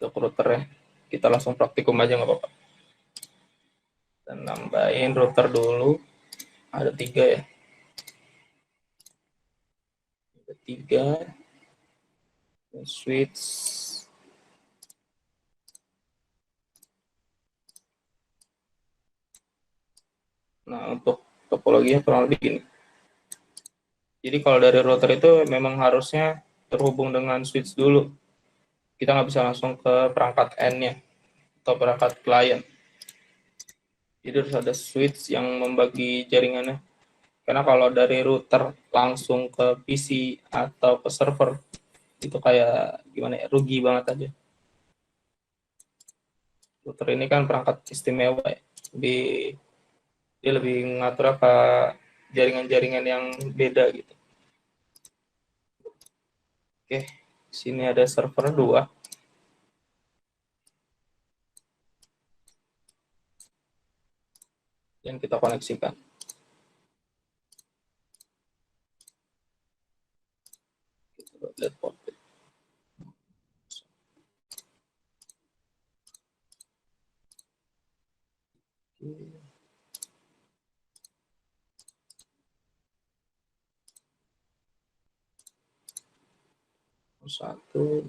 untuk routernya. Kita langsung praktikum aja nggak apa-apa. Dan nambahin router dulu. Ada 3 ya. Ada 3. Switch. Nah, untuk topologinya kurang lebih gini. Jadi kalau dari router itu memang harusnya terhubung dengan switch dulu. Kita nggak bisa langsung ke perangkat N-nya atau perangkat client. Jadi harus ada switch yang membagi jaringannya. Karena kalau dari router langsung ke PC atau ke server, itu kayak gimana ya, rugi banget aja. Router ini kan perangkat istimewa ya. Dia lebih mengatur apa jaringan-jaringan yang beda gitu. Oke, sini ada server 2. Yang kita koneksikan. Kita lihat port. Satu.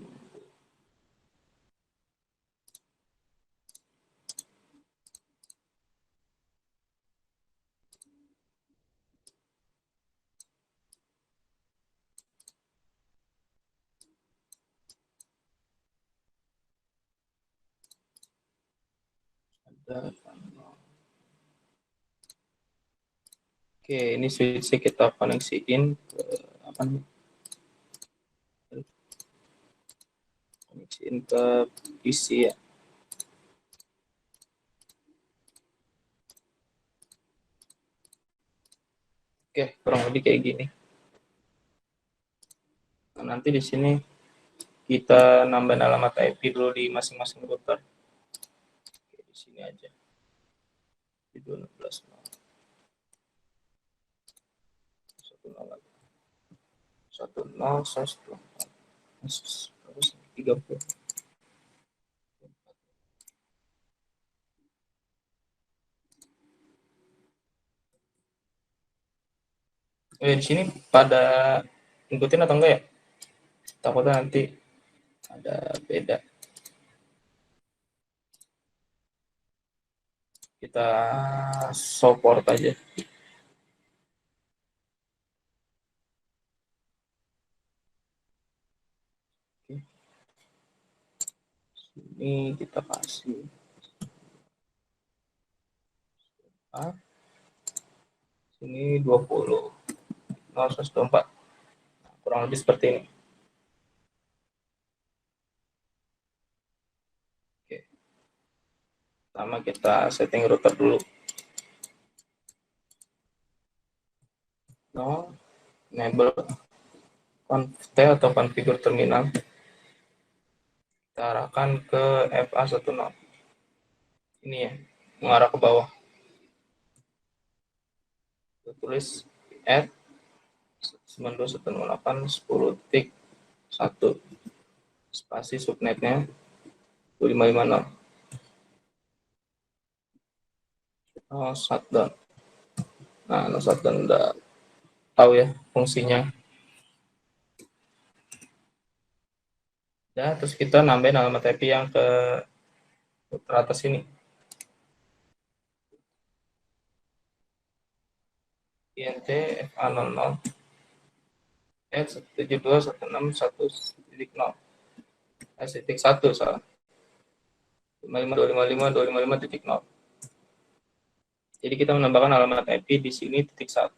Oke, ini switch kita koneksiin ke apa nih? Koneksiin ke PC ya. Oke, kurang lebih kayak gini. Nah, nanti di sini kita nambahin alamat IP dulu di masing-masing router. Oke, di sini aja. Di 12. 10, 30. Di sini pada ngikutin atau enggak ya? Takutnya nanti ada beda. Kita support aja. Ini kita kasih sini 20 024, kurang lebih seperti ini. Oke. Pertama kita setting router dulu. Enable conft atau configure terminal. Kita arahkan ke FA10. Ini ya, mengarah ke bawah. Kita tulis add 92.168.10.1 spasi subnetnya 2550. Shutdown. Nah, shutdown udah tahu ya fungsinya. Ya, terus kita nambahin alamat IP yang ke atas ini. INT FA00 172.161.0 titik 1 salah 55.255.255.0. Jadi kita menambahkan alamat IP di sini titik 1.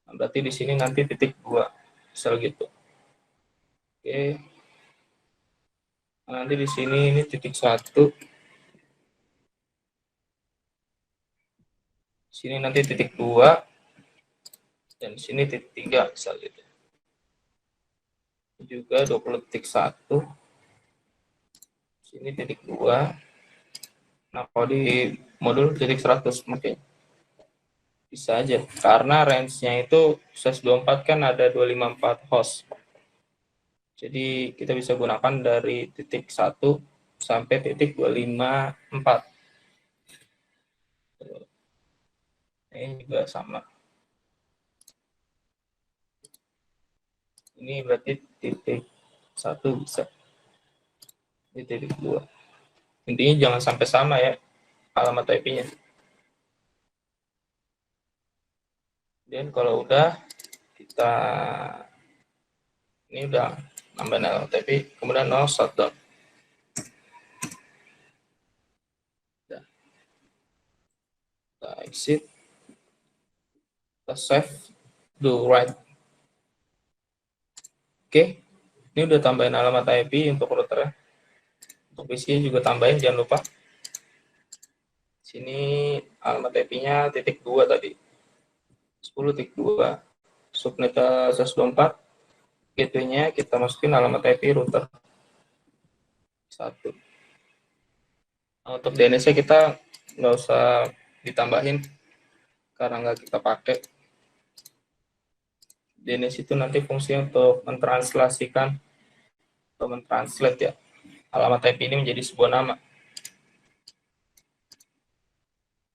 Nah, berarti di sini nanti titik 2 misal gitu. Oke. Nah, nanti di sini ini titik 1. Sini nanti titik 2 dan di sini titik 3 misal gitu. Juga 20.1. Sini titik 2. Nah, kalau di modul titik 100 mungkin bisa aja. Karena range-nya itu SES24 kan ada 254 host. Jadi kita bisa gunakan dari titik 1 sampai titik 254. Ini juga sama. Ini berarti titik 1 bisa. Ini titik 2. Intinya jangan sampai sama ya alamat IP-nya. Dan kalau udah kita ini udah nambah alamat IP, kemudian no shutdown. Kita exit, kita save, do write. Oke, ini udah tambahin alamat IP untuk routernya. Untuk PC juga tambahin, jangan lupa. Sini alamat IP-nya titik 2 tadi. 10.2. Subnet 124. Gateway-nya kita masukin alamat IP router 1. Nah, untuk DNS-nya kita nggak usah ditambahin karena nggak kita pakai. DNS itu nanti fungsinya untuk mentranslasikan atau mentranslate ya alamat IP ini menjadi sebuah nama.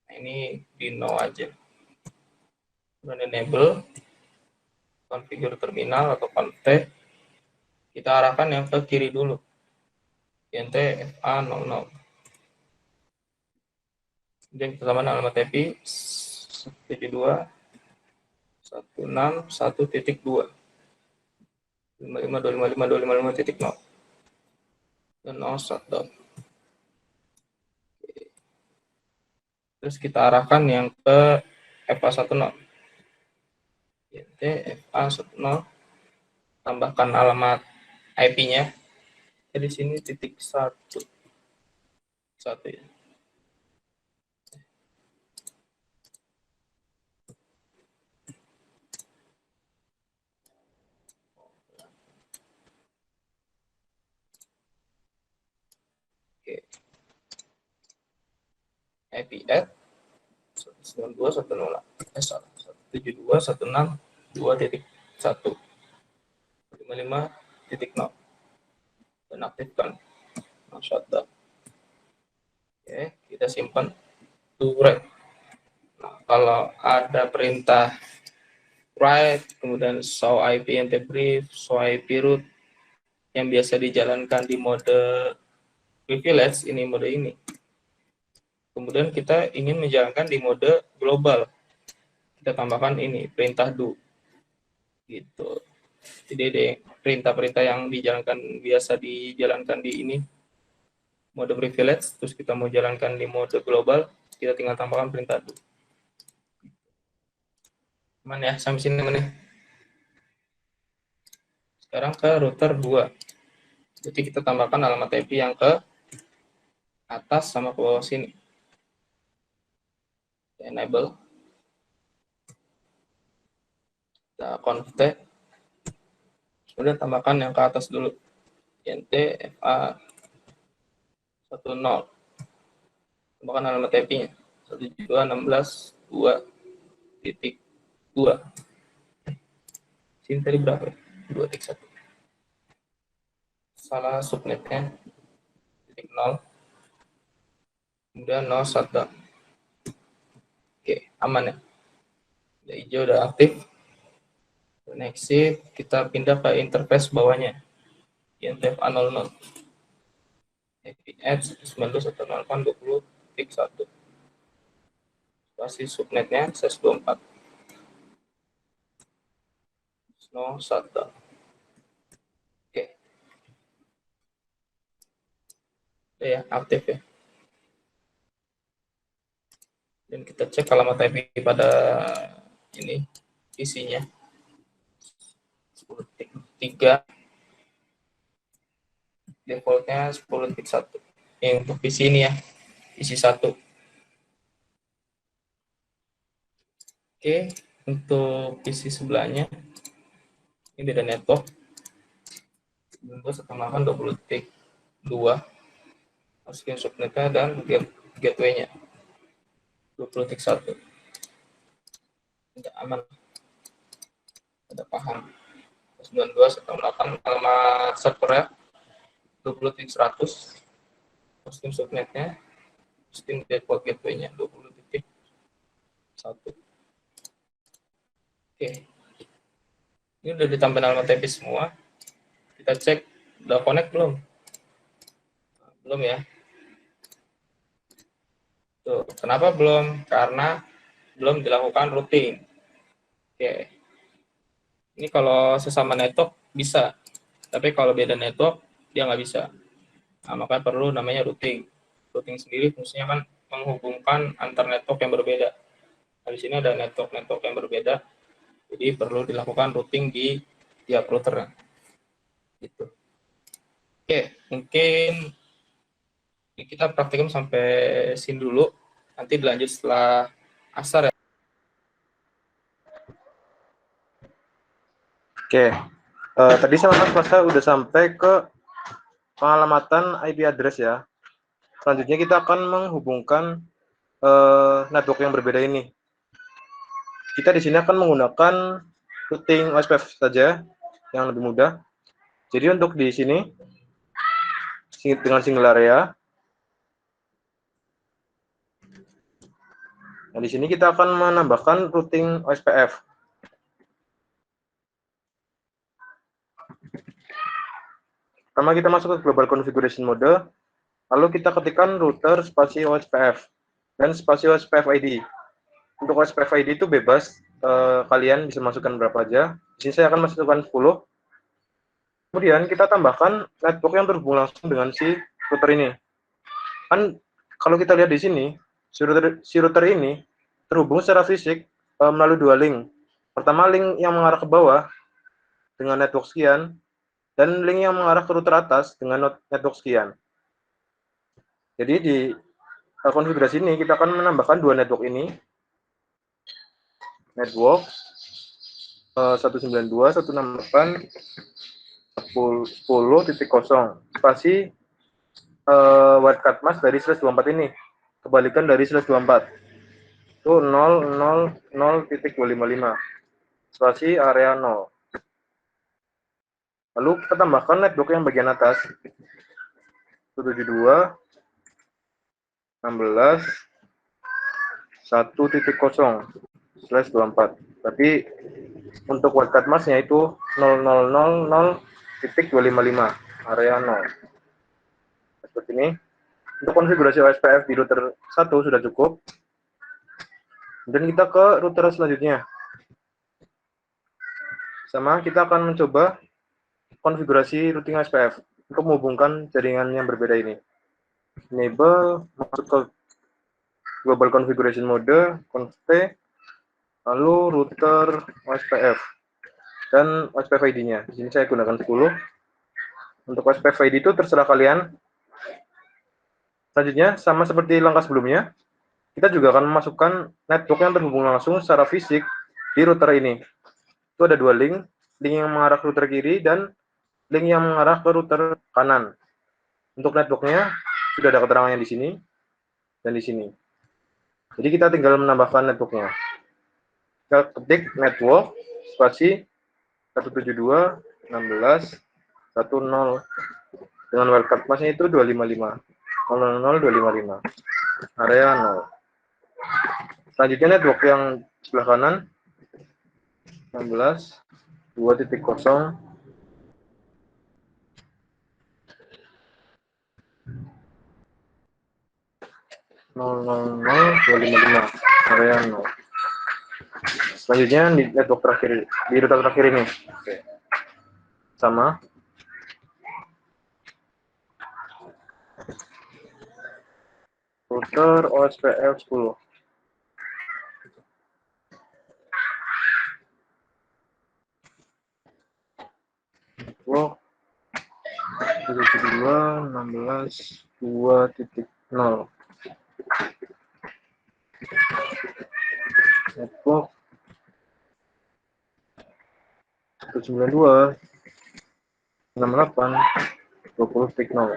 Nah, ini di no aja. Kemudian enable, configure terminal atau config. Kita arahkan yang ke kiri dulu. INT FA00. Kemudian kita tambahkan alamat IP 1.2 161.2 55.255.255.0 dan no shutdown. Terus kita arahkan yang ke FA10. INT FA10, tambahkan alamat IP-nya. Di sini titik 1 ya. Oke. IP add 192.168.2.1 dan aktifkan shutdown. Oke, kita simpan to write. Nah, kalau ada perintah write, kemudian show IP ente brief, show IP root yang biasa dijalankan di mode privilege, ini mode ini. Kemudian kita ingin menjalankan di mode global. Kita tambahkan ini, perintah do. Gitu. Jadi perintah-perintah yang biasa dijalankan di ini mode privilege, terus kita mau jalankan di mode global, kita tinggal tambahkan perintah do. Aman ya, sampai sini teman ya. Sekarang ke router 2. Jadi kita tambahkan alamat IP yang ke atas sama ke bawah sini. Enable. Kita config. Kemudian tambahkan yang ke atas dulu. INT FA 10. Tambahkan alamat IP-nya. 172.16.2.2. Sini tadi berapa? 2.1. Salah subnetnya. Titik 0. Kemudian 0 shutdown. Oke, aman ya. Udah hijau, udah aktif. Next, kita pindah ke interface bawahnya. INT FA00. IP add 19.168.20.1. Spasi subnetnya 124. No shutdown. Oke. Udah ya, aktif ya. Dan kita cek alamat IP pada ini isinya 10.3, defaultnya 10.1. Ini untuk PC ini ya, isi 1. Oke, untuk PC sebelahnya ini beda network. Windows tambahkan 20.2, masukin subnetnya dan gateway-nya 20.1. Tidak aman, ada paham. 192.168 alamat servernya 20.100, hosting subnetnya, hosting default gateway-nya 20.1. Oke, ini udah ditampilkan alamat IP semua. Kita cek udah connect belum? Belum ya. Tuh, kenapa belum? Karena belum dilakukan routing. Oke. Ini kalau sesama network bisa, tapi kalau beda network dia nggak bisa. Nah, makanya perlu namanya routing. Routing sendiri fungsinya kan menghubungkan antar network yang berbeda. Nah, di sini ada network-network yang berbeda, jadi perlu dilakukan routing di tiap router. Gitu. Oke, mungkin kita praktikum sampai sini dulu. Nanti dilanjut setelah asar ya. Oke, tadi sama Mas Masa udah sampai ke pengalamatan IP address ya. Selanjutnya kita akan menghubungkan network yang berbeda ini. Kita di sini akan menggunakan routing OSPF saja yang lebih mudah. Jadi untuk di sini dengan single area. Nah, di sini kita akan menambahkan routing OSPF. Pertama kita masuk ke global configuration mode, lalu kita ketikkan router spasi OSPF dan spasi OSPF ID. Untuk OSPF ID itu bebas, kalian bisa masukkan berapa aja. Di sini saya akan masukkan 10. Kemudian kita tambahkan network yang terhubung langsung dengan si router ini. Kan kalau kita lihat di sini, si router ini terhubung secara fisik melalui dua link. Pertama link yang mengarah ke bawah dengan network sekian, dan link yang mengarah ke router atas dengan network sekian. Jadi di konfigurasi ini kita akan menambahkan dua network ini. Network 192.168.10.0 spasi wildcard mask dari /24 ini. Kebalikan dari /24. Itu 000.255. Spasi area 0. Lalu kita tambahkan network yang bagian atas 172 16 1.0/24. Tapi untuk wildcard masknya itu 0.255 area 0. Seperti ini. Untuk konfigurasi OSPF di router 1 sudah cukup. Dan kita ke router selanjutnya. Sama kita akan mencoba konfigurasi routing OSPF untuk menghubungkan jaringan yang berbeda ini. Enable, masuk ke global configuration mode, conf, lalu router OSPF dan OSPF ID-nya. Di sini saya gunakan 10. Untuk OSPF ID itu terserah kalian. Selanjutnya sama seperti langkah sebelumnya, kita juga akan memasukkan network yang terhubung langsung secara fisik di router ini. Itu ada dua link yang mengarah ke router kiri dan link yang mengarah ke router kanan. Untuk networknya sudah ada keterangannya di sini dan di sini. Jadi kita tinggal menambahkan networknya. Kita ketik network spasi 172.16.10 dengan wildcard masknya itu 255 000.255 area 0. Selanjutnya network yang sebelah kanan 16 2.0 000.255 area 0. Selanjutnya di network terakhir, di router terakhir ini. Oke. Sama. Router OSPF 10. Network 172.16.2.0. Network 192.68.20.0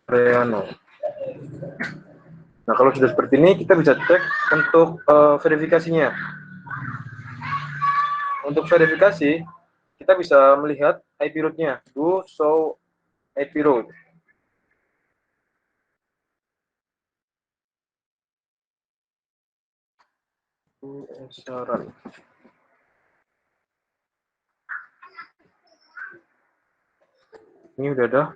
area 0. Nah, kalau sudah seperti ini, kita bisa cek untuk verifikasinya. untuk verifikasi, kita bisa melihat IP root-nya. Do show IP root. Ini udah ada.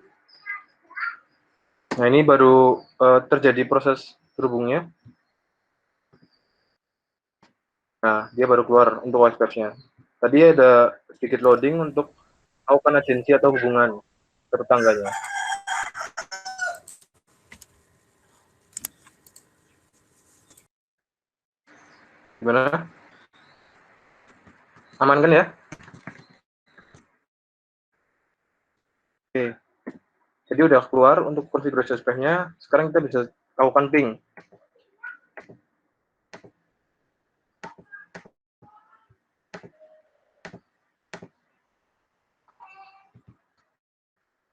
Nah, ini baru terjadi proses terhubungnya. Nah, dia baru keluar untuk OSPF-nya. Tadi ada sedikit loading untuk melakukan agensi atau hubungan ke tetangganya. Gimana? Aman kan ya? Oke. Jadi udah keluar untuk konfigurasi OSPF-nya. Sekarang kita bisa lakukan ping.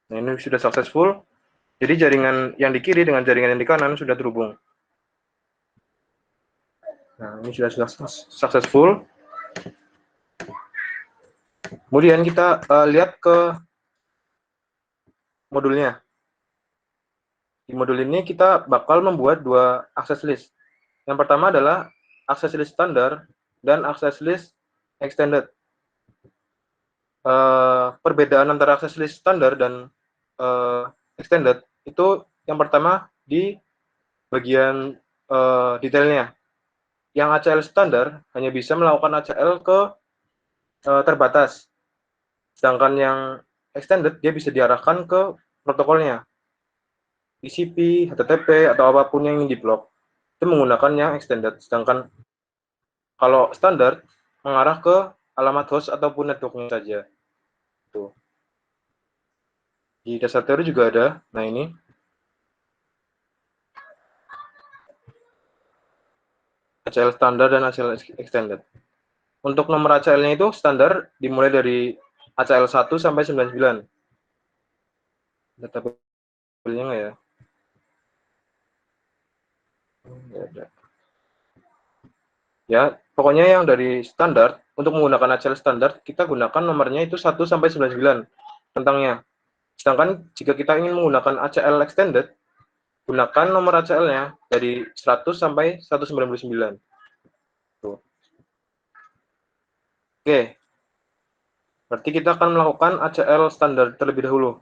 Nah, ini sudah successful. Jadi jaringan yang di kiri dengan jaringan yang di kanan sudah terhubung. Nah, ini sudah successful. Kemudian kita lihat ke modulnya. Di modul ini kita bakal membuat dua access list. Yang pertama adalah access list standar dan access list extended. Perbedaan antara access list standar dan extended itu yang pertama di bagian detailnya. Yang ACL standar hanya bisa melakukan ACL ke terbatas. Sedangkan yang extended dia bisa diarahkan ke protokolnya. TCP, HTTP, atau apapun yang ingin diblok. Itu menggunakan yang extended. Sedangkan kalau standar mengarah ke alamat host ataupun networknya saja. Tuh. Di dasar teori juga ada. Nah, ini. ACL standar dan ACL extended. Untuk nomor ACL-nya itu standar dimulai dari ACL 1 sampai 99. Ada tabelnya nggak ya? Ya, pokoknya yang dari standar, untuk menggunakan ACL standar, kita gunakan nomornya itu 1 sampai 99 tentangnya. Sedangkan jika kita ingin menggunakan ACL extended, gunakan nomor ACL-nya dari 100 sampai 199. Tuh. Oke. Berarti kita akan melakukan ACL standar terlebih dahulu.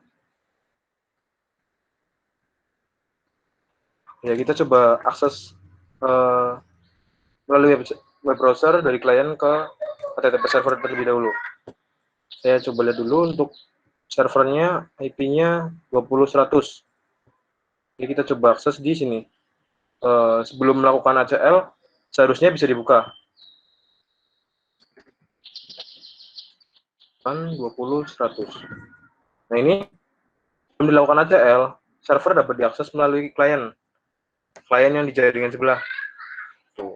Ya, kita coba akses melalui web browser dari klien ke HTTP server terlebih dahulu. Saya coba lihat dulu untuk servernya, IP-nya 20.100. Jadi kita coba akses di sini. Sebelum melakukan ACL, seharusnya bisa dibuka. 20.100. Nah, ini sebelum dilakukan ACL, server dapat diakses melalui klien yang di jaringan sebelah. Tuh.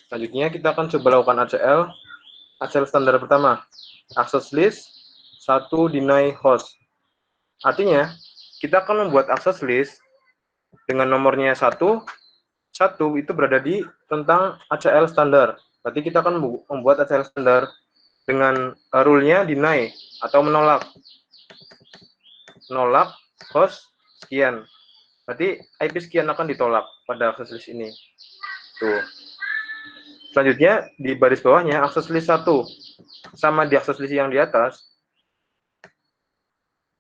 Selanjutnya kita akan coba lakukan ACL standar pertama, access list 1 deny host. Artinya, kita akan membuat access list dengan nomornya 1 itu berada di tentang ACL standar. Berarti kita akan membuat ACL standar dengan rule-nya deny atau menolak host sekian. Berarti IP sekian akan ditolak pada access list ini. Tuh. Selanjutnya di baris bawahnya access list 1 sama di access list yang di atas.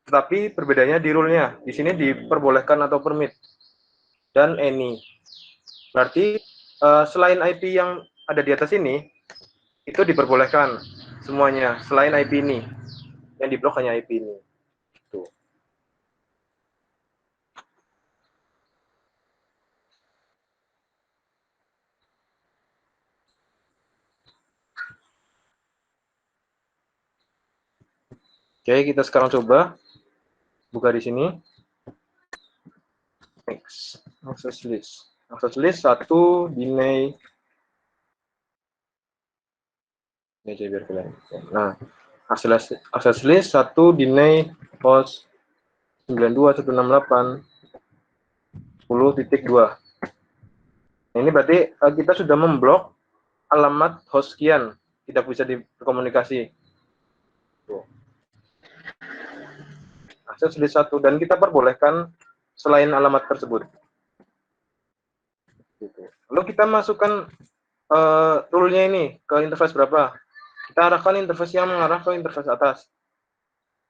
Tetapi perbedaannya di rule-nya. Di sini diperbolehkan atau permit dan any. Berarti selain IP yang ada di atas ini itu diperbolehkan semuanya selain IP ini. Yang diblok hanya IP ini. Tuh. Oke, kita sekarang coba buka di sini. Next, access list. Access list 1 deny. Ini aja biar kalian. Nah, access list 1 deny host 92.168.10.2. Nah, ini berarti kita sudah memblok alamat host sekian. tidak bisa berkomunikasi. Akses list 1 dan kita perbolehkan selain alamat tersebut. Lalu kita masukkan rule-nya ini ke interface berapa? Kita arahkan interface yang mengarah ke interface atas.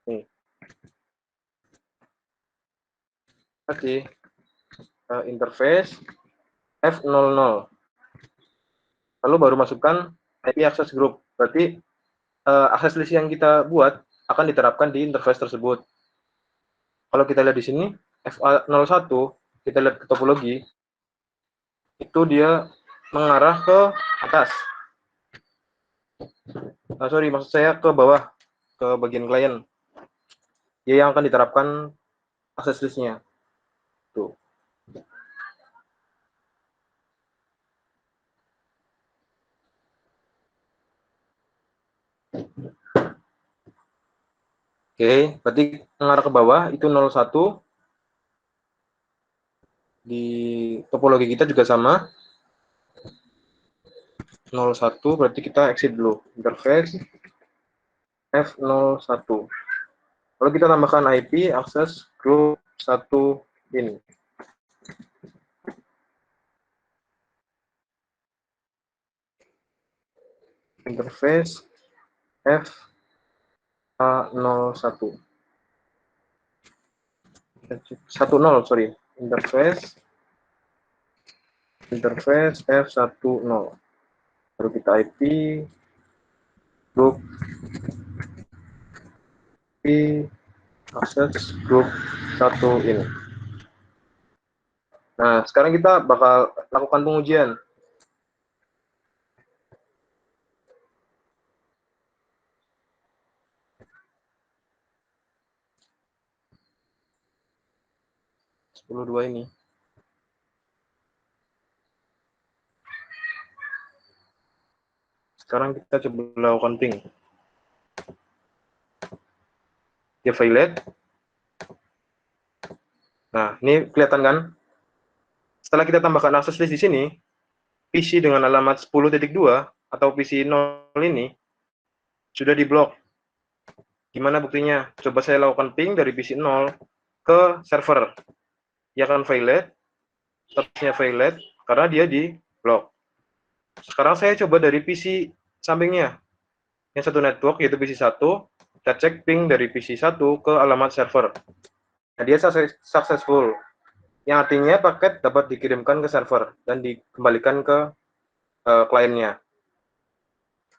Nih. Oke. Interface F00. Lalu baru masukkan IP access group. Berarti akses list yang kita buat akan diterapkan di interface tersebut. Kalau kita lihat di sini, FA01, kita lihat ke topologi, itu dia mengarah ke atas. Sorry, maksud saya ke bawah, ke bagian klien. Dia yang akan diterapkan akses list-nya. Tuh. Oke, berarti mengarah ke bawah itu 01. Di topologi kita juga sama. 01 berarti kita exit dulu. Interface F01. Lalu kita tambahkan IP access group 1 in. Interface F01. 10, sorry. Interface F10. Baru kita IP group access group 1 ini. Nah, sekarang kita bakal lakukan pengujian. Dua ini. Sekarang kita coba lakukan ping. Dia violate. Nah, ini kelihatan kan? Setelah kita tambahkan akses list di sini, PC dengan alamat 10.2 atau PC 0 ini sudah diblok. Gimana buktinya? Coba saya lakukan ping dari PC 0 ke server. Dia akan violate, statusnya violate, karena dia di blok. Sekarang saya coba dari PC sampingnya. Yang satu network, yaitu PC 1, kita cek ping dari PC 1 ke alamat server. Nah, dia successful. Yang artinya paket dapat dikirimkan ke server dan dikembalikan ke kliennya.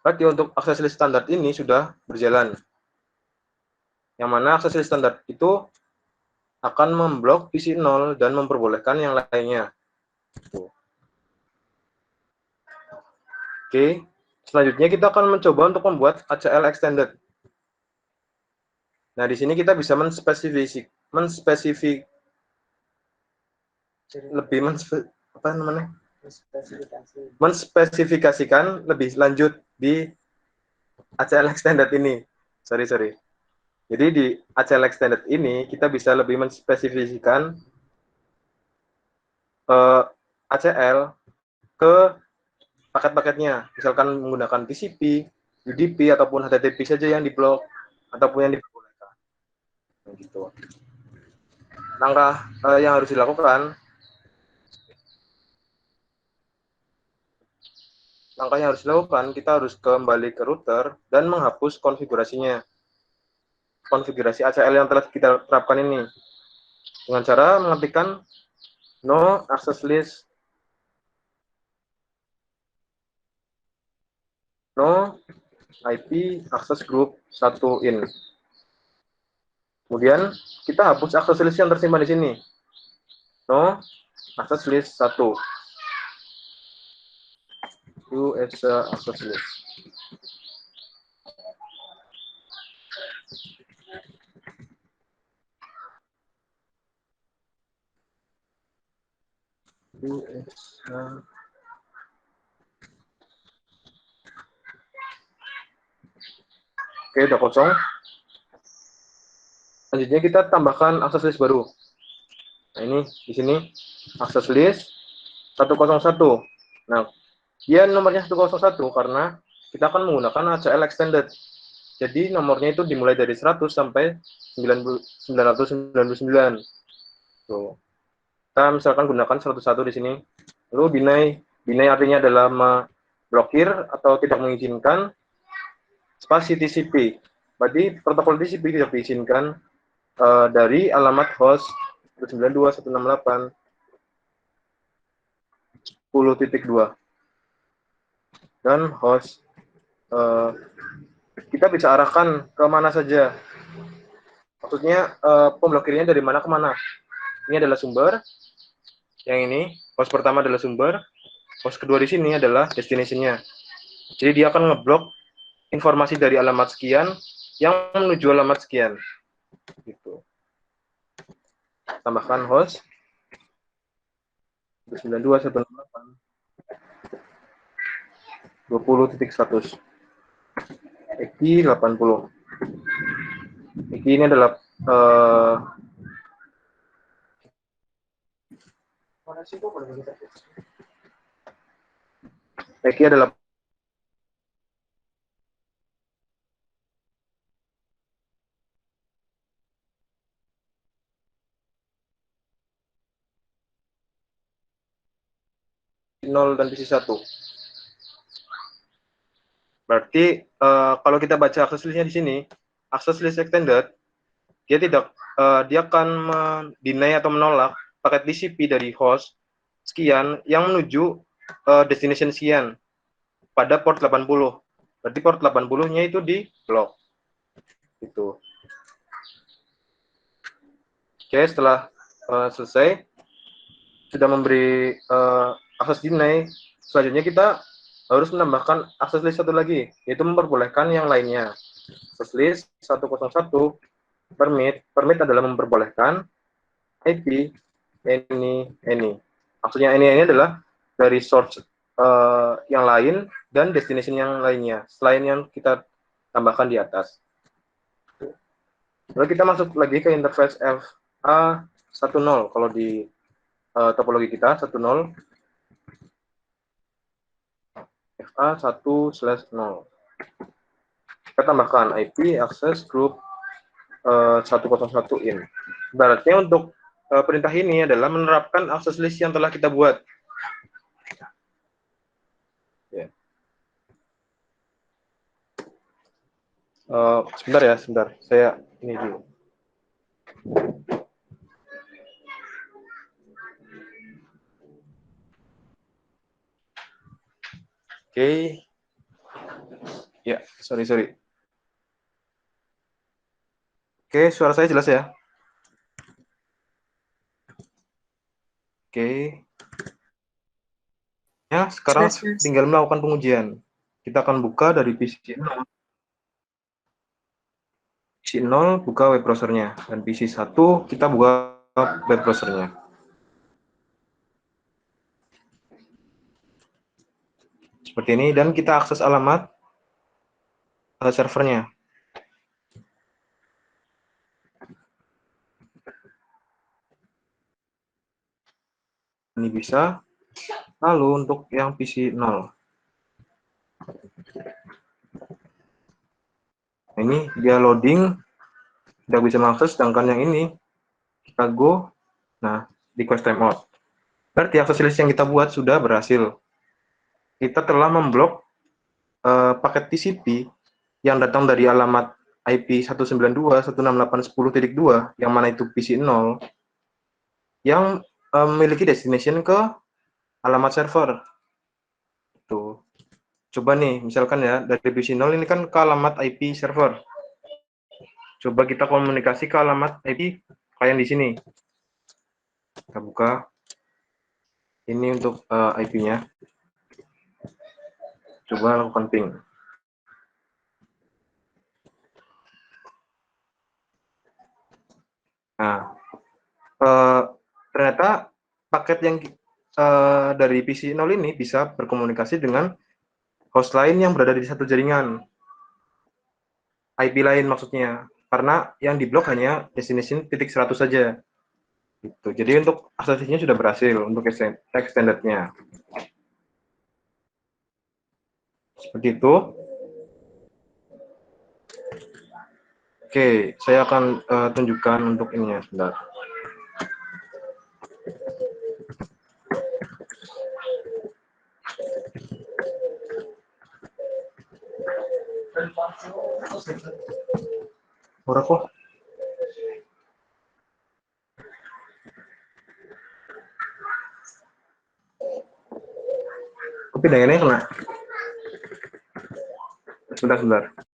Berarti untuk akses list standar ini sudah berjalan. Yang mana akses list standar itu akan memblok PC 0 dan memperbolehkan yang lainnya. Oke, selanjutnya kita akan mencoba untuk membuat ACL extended. Nah, di sini kita bisa menspesifikasikan lebih lanjut di ACL extended ini. Sorry. Jadi di ACL extended ini kita bisa lebih menspesifikasikan ACL ke paket-paketnya. Misalkan menggunakan TCP, UDP ataupun HTTP saja yang diblok ataupun yang diperbolehkan. Gitu. Langkah yang harus dilakukan, kita harus kembali ke router dan menghapus konfigurasinya. Konfigurasi ACL yang telah kita terapkan ini. Dengan cara mengetikkan no access list, no IP access group 1 in. Kemudian kita hapus access list yang tersimpan di sini. No access list 1. Itu access list. Oke, udah kosong. Selanjutnya kita tambahkan akses list baru. Nah, ini di sini akses list 101. Nah, dia nomornya 101 karena kita akan menggunakan ACL extended. Jadi nomornya itu dimulai dari 100 sampai 999. Tuh. Kita misalkan gunakan 101 di sini. Lalu deny artinya adalah memblokir atau tidak mengizinkan, spasi TCP. Berarti protokol TCP tidak diizinkan dari alamat host 192.168.10.2 dan host kita bisa arahkan ke mana saja. Maksudnya pemblokirnya dari mana ke mana. Ini adalah sumber. Yang ini host pertama adalah sumber. Host kedua di sini adalah destination-nya. Jadi dia akan ngeblok informasi dari alamat sekian yang menuju alamat sekian. Gitu. Tambahkan host 192.168.20.100. EKI 80. EKI ini adalah EKI adalah nol dan PC 1. Berarti kalau kita baca akses listnya di sini, akses list extended, dia akan deny atau menolak paket TCP dari host sekian yang menuju destination sekian pada port 80. Berarti port 80-nya itu di blok. Gitu. Oke, setelah selesai sudah memberi akses deny, selanjutnya kita harus menambahkan akses list satu lagi, yaitu memperbolehkan yang lainnya. Akses list 101 permit adalah memperbolehkan IP any. Maksudnya any adalah dari source yang lain dan destination yang lainnya, selain yang kita tambahkan di atas. Lalu kita masuk lagi ke interface FA10 kalau di topologi kita 10 FA1/0. Kita tambahkan IP access group 101 in. Ibaratnya untuk perintah ini adalah menerapkan akses list yang telah kita buat. Ya. Sebentar. Saya ini dulu. Oke. Ya, sorry. Oke, suara saya jelas ya? Oke. Ya, sekarang tinggal melakukan pengujian. Kita akan buka dari PC 0. PC 0 buka web browsernya, dan PC 1 kita buka web browsernya. Seperti ini, dan kita akses alamat servernya. Ini bisa. Lalu untuk yang PC 0. Ini dia loading, tidak bisa mengakses, sedangkan yang ini kita go, nah di request timeout. Berarti akses list yang kita buat sudah berhasil. Kita telah memblok paket TCP yang datang dari alamat IP 192.168.10.2 yang mana itu PC 0 yang memiliki destination ke alamat server. Tuh. Coba nih, misalkan ya, dari PC 0 ini kan ke alamat IP server. Coba kita komunikasi ke alamat IP klien di sini. Kita buka. Ini untuk IP-nya. Coba lakukan ping. Nah, ternyata paket yang dari PC 0 ini bisa berkomunikasi dengan host lain yang berada di satu jaringan. IP lain maksudnya. Karena yang diblok hanya destination titik 100 saja. Gitu. Jadi untuk aksesnya sudah berhasil untuk extended-nya. Seperti itu. Oke, saya akan tunjukkan untuk ininya sebentar. Ora kok. Tapi dengan ini kena. Sebentar.